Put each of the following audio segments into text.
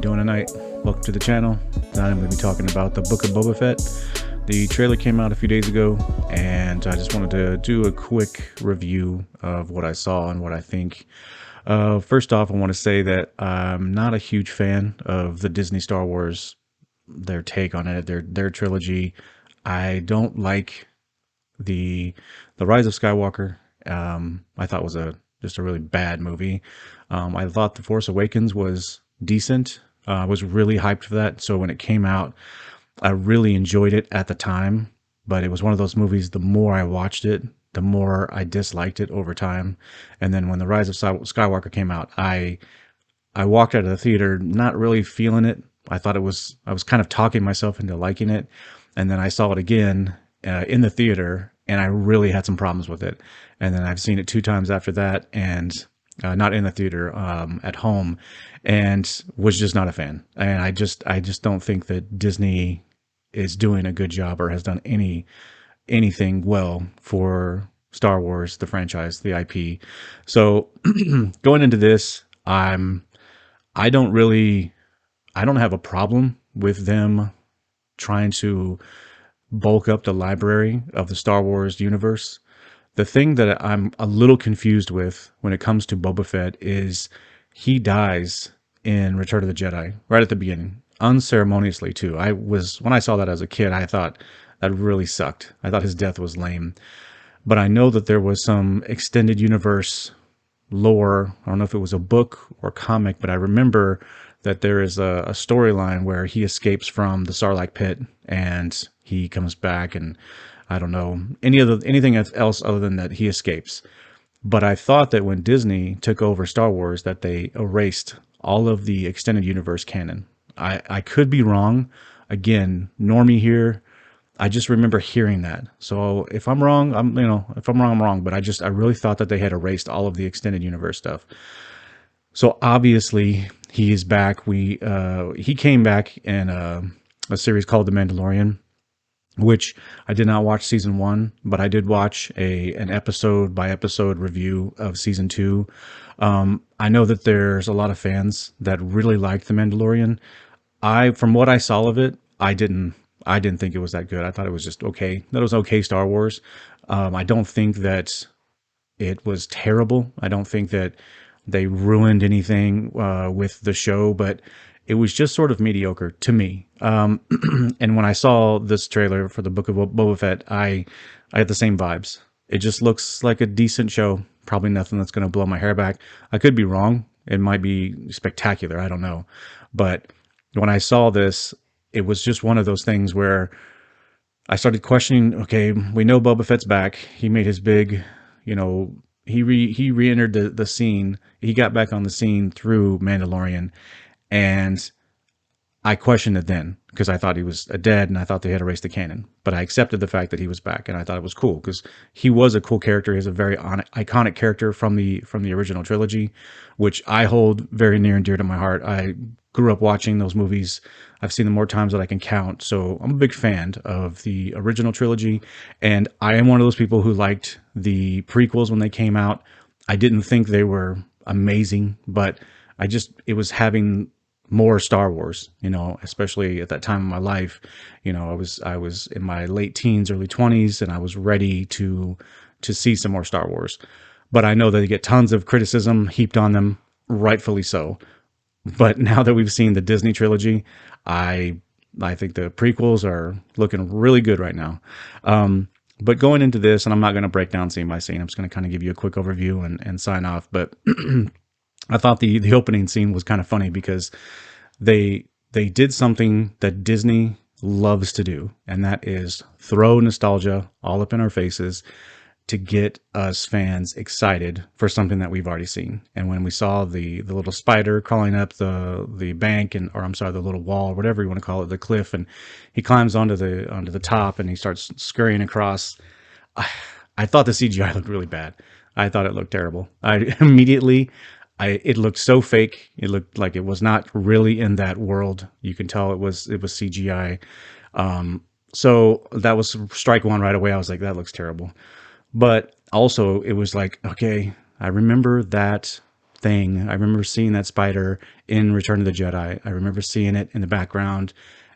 doing tonight? Welcome to the channel. Tonight I'm going to be talking about the Book of Boba Fett. The trailer came out a few days ago, and I just wanted to do a quick review of what I saw and what I think. First off, I want to say that I'm not a huge fan of the Disney Star Wars, their take on it, their trilogy. I don't like the Rise of Skywalker. I thought was just a really bad movie. I thought The Force Awakens was decent. I was really hyped for that. So when it came out, I really enjoyed it at the time. But it was one of those movies, the more I watched it, the more I disliked it over time. And then when The Rise of Skywalker came out, I walked out of the theater not really feeling it. I was kind of talking myself into liking it. And then I saw it again in the theater, and I really had some problems with it. And then I've seen it 2 times after that, and not in the theater, at home, and was just not a fan. And I just don't think that Disney is doing a good job or has done anything well for Star Wars, the franchise, the IP. So going into this, I don't have a problem with them trying to bulk up the library of the Star Wars universe. The thing that I'm a little confused with when it comes to Boba Fett is he dies in Return of the Jedi right at the beginning, unceremoniously too. When I saw that as a kid, I thought that really sucked. I thought his death was lame. But I know that there was some extended universe lore. I don't know if it was a book or comic, but I remember that there is a storyline where he escapes from the Sarlacc pit and he comes back, and I don't know anything else other than that he escapes. But I thought that when Disney took over Star Wars that they erased all of the extended universe canon. I could be wrong. Again, normie here. I just remember hearing that. So if I'm wrong, if I'm wrong, I'm wrong. But I really thought that they had erased all of the extended universe stuff. So obviously he is back. He came back in a series called The Mandalorian, which I did not watch season 1, but I did watch an episode by episode review of season 2. I know that there's a lot of fans that really liked The Mandalorian. From what I saw of it, I didn't think it was that good. I thought it was just okay. That was okay Star Wars. I don't think that it was terrible. I don't think that they ruined anything with the show, but it was just sort of mediocre to me. And when I saw this trailer for the Book of Boba Fett, I had the same vibes. It just looks like a decent show. Probably nothing that's going to blow my hair back. I could be wrong. It might be spectacular. I don't know. But when I saw this, it was just one of those things where I started questioning, okay, we know Boba Fett's back. He made his big, he re-entered the scene. He got back on the scene through Mandalorian. And I questioned it then because I thought he was dead and I thought they had erased the canon. But I accepted the fact that he was back, and I thought it was cool because he was a cool character. He's a very iconic character from the original trilogy, which I hold very near and dear to my heart. I grew up watching those movies. I've seen them more times than I can count. So I'm a big fan of the original trilogy. And I am one of those people who liked the prequels when they came out. I didn't think they were amazing, but it was having more Star Wars, especially at that time in my life. I was in my late teens, early 20s, and I was ready to see some more Star Wars. But I know that they get tons of criticism heaped on them, rightfully so. But now that we've seen the Disney trilogy, I think the prequels are looking really good right now. But going into this, and I'm not going to break down scene by scene, I'm just going to kind of give you a quick overview and sign off. But I thought the opening scene was kind of funny because they did something that Disney loves to do, and that is throw nostalgia all up in our faces to get us fans excited for something that we've already seen. And when we saw the little spider crawling up the bank, the little wall, whatever you want to call it, the cliff, and he climbs onto the top and he starts scurrying across. I thought the CGI looked really bad. I thought it looked terrible. It looked so fake. It looked like it was not really in that world. You can tell it was CGI. So that was strike one right away. I was like, that looks terrible. But also it was like, okay, I remember that thing. I remember seeing that spider in Return of the Jedi. I remember seeing it in the background,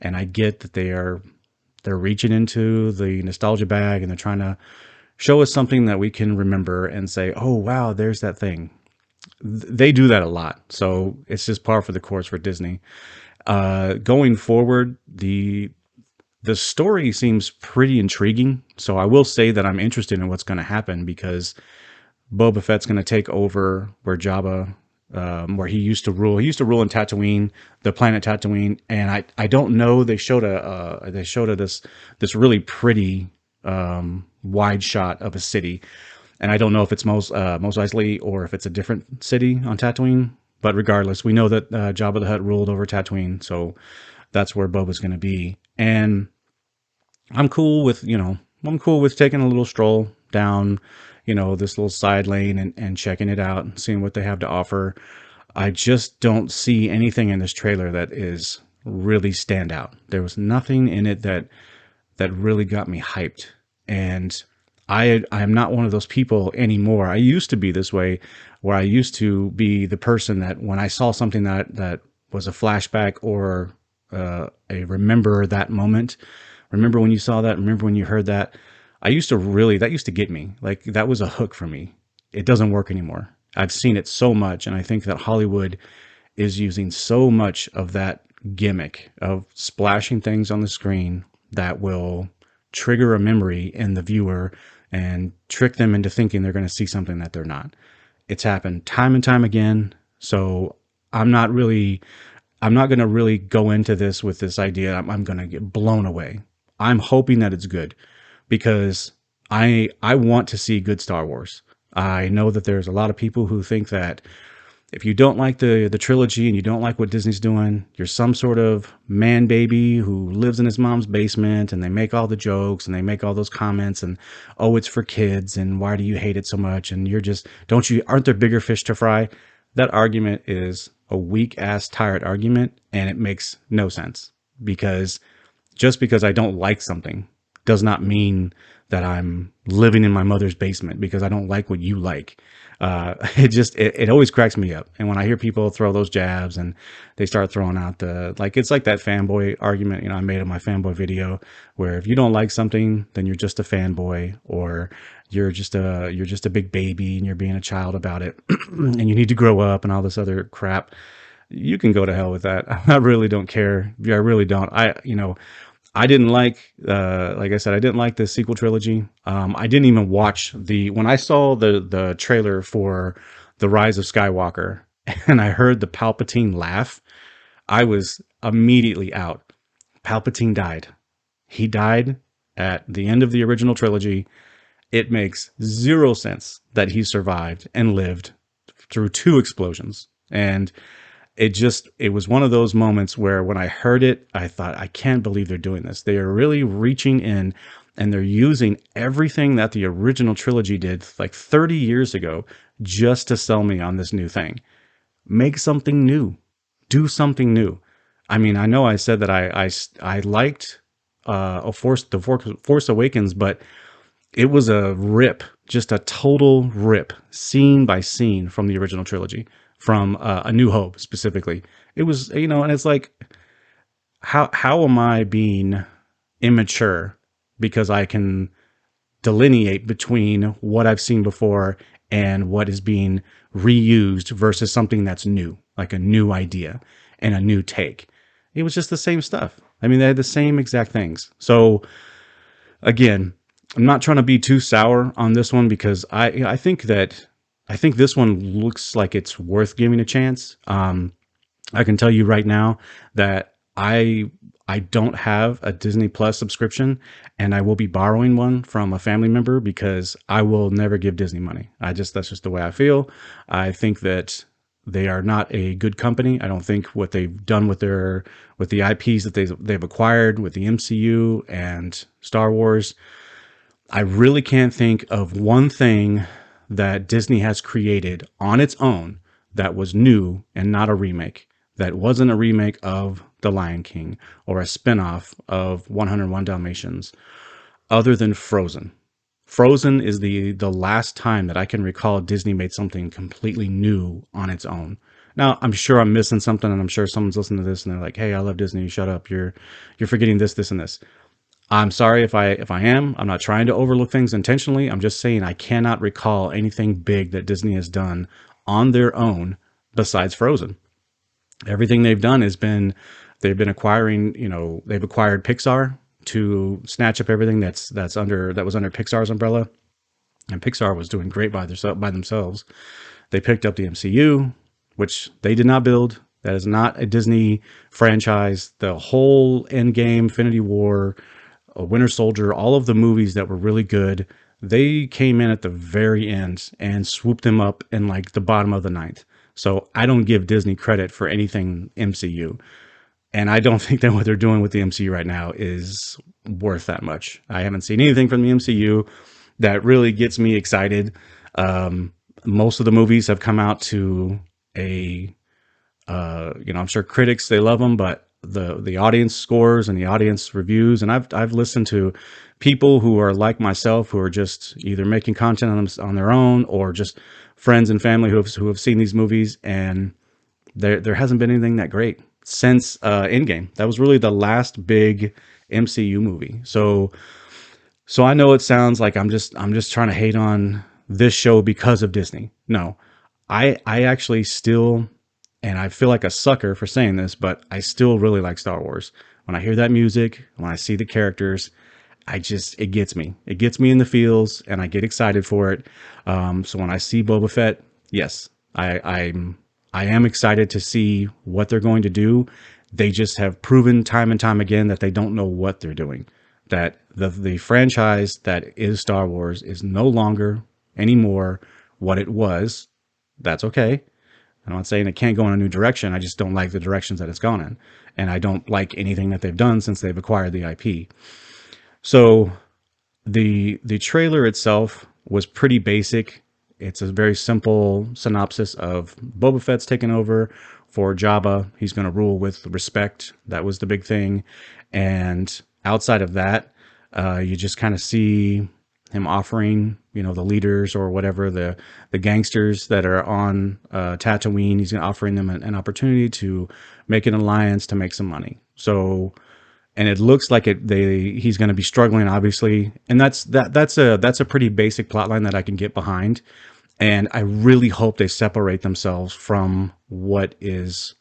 and I get that they're reaching into the nostalgia bag and they're trying to show us something that we can remember and say, "Oh wow, there's that thing." They do that a lot, so it's just par for the course for Disney. Going forward, the story seems pretty intriguing, so I will say that I'm interested in what's going to happen because Boba Fett's going to take over where Jabba, where he used to rule. He used to rule in Tatooine, the planet Tatooine, and I don't know. They showed a this really pretty wide shot of a city, and I don't know if it's Mos Eisley or if it's a different city on Tatooine. But regardless, we know that Jabba the Hutt ruled over Tatooine, so that's where Boba's going to be. And I'm cool with, I'm cool with taking a little stroll down, this little side lane and checking it out and seeing what they have to offer. I just don't see anything in this trailer that is really stand out. There was nothing in it that really got me hyped. And I am not one of those people anymore. I used to be this way, where I used to be the person that when I saw something that was a flashback or a remember that moment, remember when you saw that, remember when you heard that, that used to get me. Like, that was a hook for me. It doesn't work anymore. I've seen it so much, and I think that Hollywood is using so much of that gimmick of splashing things on the screen that will trigger a memory in the viewer and trick them into thinking they're going to see something that they're not. It's happened time and time again. So I'm not going to really go into this with this idea I'm going to get blown away. I'm hoping that it's good because I want to see good Star Wars. I know that there's a lot of people who think that if you don't like the trilogy and you don't like what Disney's doing, you're some sort of man baby who lives in his mom's basement, and they make all the jokes and they make all those comments and, oh, it's for kids and why do you hate it so much? And aren't there bigger fish to fry? That argument is a weak ass tired argument, and it makes no sense, because just because I don't like something does not mean that I'm living in my mother's basement because I don't like what you like. It always cracks me up. And when I hear people throw those jabs and they start throwing out it's like that fanboy argument, I made in my fanboy video, where if you don't like something, then you're just a fanboy, or you're just a big baby and you're being a child about it and you need to grow up and all this other crap. You can go to hell with that. I really don't care. I really don't. I didn't like I said, I didn't like the sequel trilogy. I didn't even watch when I saw the trailer for The Rise of Skywalker and I heard the Palpatine laugh, I was immediately out. Palpatine died. He died at the end of the original trilogy. It makes zero sense that he survived and lived through 2 explosions. And it was one of those moments where when I heard it, I thought, I can't believe they're doing this. They are really reaching in and they're using everything that the original trilogy did like 30 years ago just to sell me on this new thing. Make something new. Do something new. I mean, I know I said that I liked the Force Awakens, but it was a rip, just a total rip, scene by scene from the original trilogy, from A New Hope specifically. It was, and it's like, how am I being immature because I can delineate between what I've seen before and what is being reused versus something that's new, like a new idea and a new take. It was just the same stuff. I mean, they had the same exact things. So again, I'm not trying to be too sour on this one because I think this one looks like it's worth giving a chance. I can tell you right now that I don't have a Disney Plus subscription, and I will be borrowing one from a family member because I will never give Disney money. That's just the way I feel. I think that they are not a good company. I don't think what they've done with the IPs that they've acquired with the MCU and Star Wars. I really can't think of one thing that Disney has created on its own that was new and not a remake, that wasn't a remake of The Lion King or a spinoff of 101 Dalmatians, other than Frozen. Frozen is the last time that I can recall Disney made something completely new on its own. Now, I'm sure I'm missing something, and I'm sure someone's listening to this and they're like, "Hey, I love Disney. Shut up. You're forgetting this, this, and this." I'm sorry if I am. I'm not trying to overlook things intentionally. I'm just saying I cannot recall anything big that Disney has done on their own besides Frozen. Everything they've done has been they've been acquiring, they've acquired Pixar to snatch up everything that was under Pixar's umbrella, and Pixar was doing great by themselves. They picked up the MCU, which they did not build. That is not a Disney franchise. The whole Endgame, Infinity War, Winter Soldier, all of the movies that were really good, they came in at the very end and swooped them up in like the bottom of the ninth. So I don't give Disney credit for anything MCU. And I don't think that what they're doing with the MCU right now is worth that much. I haven't seen anything from the MCU that really gets me excited. Most of the movies have come out to I'm sure critics, they love them, but the audience scores and the audience reviews, and I've listened to people who are like myself, who are just either making content on their own or just friends and family who have seen these movies, and there hasn't been anything that great since Endgame. That was really the last big MCU movie. So I know it sounds like I'm just trying to hate on this show because of Disney. No, I actually still, and I feel like a sucker for saying this, but I still really like Star Wars. When I hear that music, when I see the characters, it gets me. It gets me in the feels, and I get excited for it. So when I see Boba Fett, yes, I am excited to see what they're going to do. They just have proven time and time again that they don't know what they're doing. That the franchise that is Star Wars is no longer anymore what it was. That's okay. I'm not saying it can't go in a new direction. I just don't like the directions that it's gone in. And I don't like anything that they've done since they've acquired the IP. So the trailer itself was pretty basic. It's a very simple synopsis of Boba Fett's taken over for Jabba. He's going to rule with respect. That was the big thing. And outside of that, you just kind of see him offering, the leaders or whatever, the gangsters that are on Tatooine. He's offering them an opportunity to make an alliance to make some money. So, and it looks like he's going to be struggling, obviously, and that's a pretty basic plotline that I can get behind. And I really hope they separate themselves from what is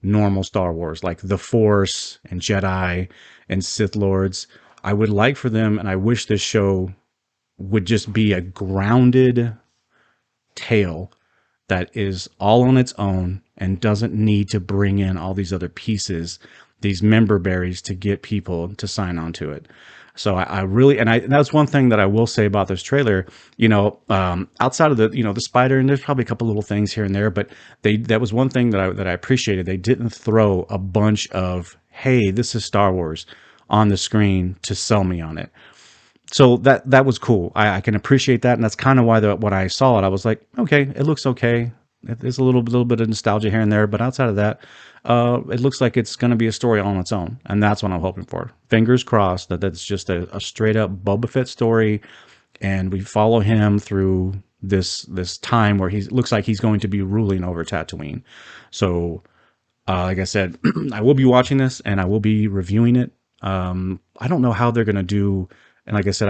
normal Star Wars, like the Force and Jedi and Sith Lords. I would like for them, and I wish this show would just be a grounded tale that is all on its own and doesn't need to bring in all these other pieces, these member berries, to get people to sign on to it. So I really, and that's one thing that I will say about this trailer, outside of the spider, and there's probably a couple little things here and there, but that was one thing that I appreciated. They didn't throw a bunch of, hey, this is Star Wars on the screen to sell me on it. So that was cool. I can appreciate that, and that's kind of why when I saw it, I was like, okay, it looks okay. There's a little bit of nostalgia here and there, but outside of that, it looks like it's going to be a story all on its own, and that's what I'm hoping for. Fingers crossed that's just a straight up Boba Fett story, and we follow him through this time where he looks like he's going to be ruling over Tatooine. So, like I said, I will be watching this and I will be reviewing it. I don't know how they're going to do. And like I said,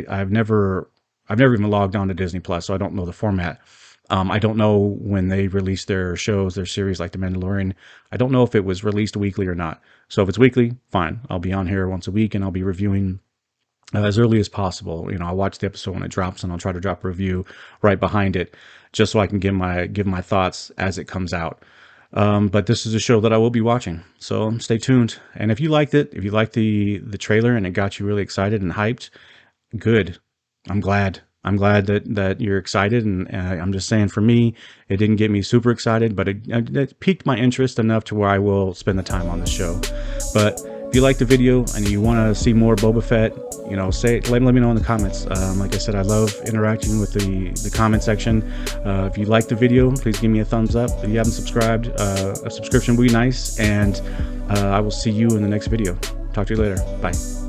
I've never even logged on to Disney Plus, so I don't know the format. I don't know when they release their shows, their series like The Mandalorian. I don't know if it was released weekly or not. So if it's weekly, fine. I'll be on here once a week and I'll be reviewing as early as possible. I'll watch the episode when it drops and I'll try to drop a review right behind it, just so I can give my thoughts as it comes out. But this is a show that I will be watching, so stay tuned. And if you liked it, if you liked the trailer and it got you really excited and hyped, good. I'm glad that you're excited. And I'm just saying, for me, it didn't get me super excited, but it piqued my interest enough to where I will spend the time on this show. But if you like the video and you want to see more Boba Fett, let me know in the comments. Like I said, I love interacting with the comment section. If you like the video, please give me a thumbs up. If you haven't subscribed, a subscription would be nice. And I will see you in the next video. Talk to you later. Bye.